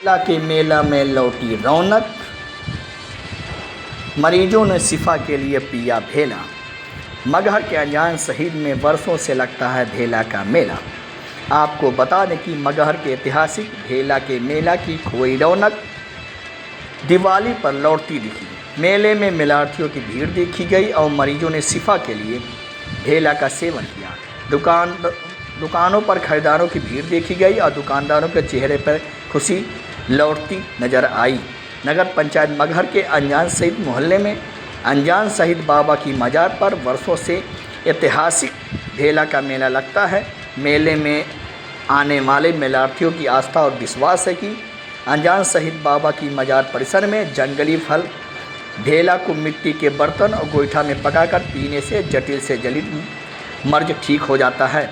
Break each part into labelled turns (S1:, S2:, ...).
S1: ला के मेला में लौटी रौनक, मरीजों ने शिफा के लिए पिया भेला। मगहर के अनजान शहीद में वर्षों से लगता है भेला का मेला। आपको बता दें कि मगहर के ऐतिहासिक भेला के मेला की खोई रौनक दिवाली पर लौटती दिखी। मेले में मेलार्थियों की भीड़ देखी गई और मरीजों ने शिफा के लिए भेला का सेवन किया। दुकानों पर खरीदारों की भीड़ देखी गई और दुकानदारों के चेहरे पर खुशी लौटती नजर आई। नगर पंचायत मगहर के अनजान शहीद मोहल्ले में अनजान शहीद बाबा की मजार पर वर्षों से ऐतिहासिक भेला का मेला लगता है। मेले में आने वाले मेलार्थियों की आस्था और विश्वास है कि अनजान शहीद बाबा की मजार परिसर में जंगली फल भेला को मिट्टी के बर्तन और गोईठा में पकाकर पीने से जटिल से जटिल मर्ज ठीक हो जाता है।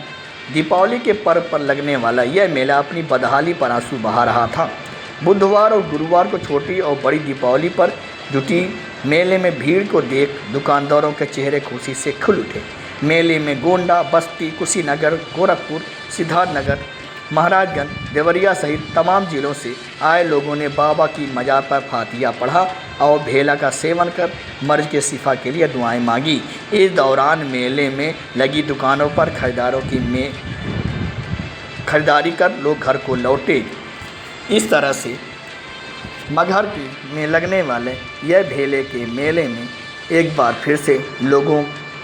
S1: दीपावली के पर्व पर लगने वाला यह मेला अपनी बदहाली पर आंसू बहा रहा था। बुधवार और गुरुवार को छोटी और बड़ी दीपावली पर जुटी मेले में भीड़ को देख दुकानदारों के चेहरे खुशी से खिल उठे। मेले में गोंडा, बस्ती, कुशीनगर, गोरखपुर, सिद्धार्थनगर, महाराजगंज, देवरिया सहित तमाम जिलों से आए लोगों ने बाबा की मजार पर फातिहा पढ़ा और भेला का सेवन कर मर्ज के शिफा के लिए दुआएं मांगी। इस दौरान मेले में लगी दुकानों पर खरीदारी कर लोग घर को लौटे। इस तरह से मगहर में लगने वाले यह भेले के मेले में एक बार फिर से लोगों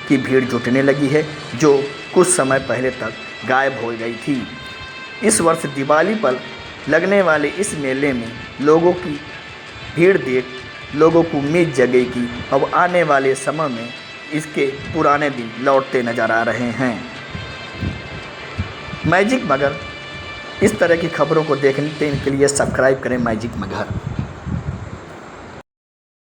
S1: की भीड़ जुटने लगी है, जो कुछ समय पहले तक गायब हो गई थी। इस वर्ष दिवाली पर लगने वाले इस मेले में लोगों की भीड़ देख लोगों को उम्मीद जगेगी कि अब आने वाले समय में इसके पुराने दिन लौटते नज़र आ रहे हैं। मैजिक मगहर इस तरह की खबरों को देखने के लिए सब्सक्राइब करें मैजिक मगहर।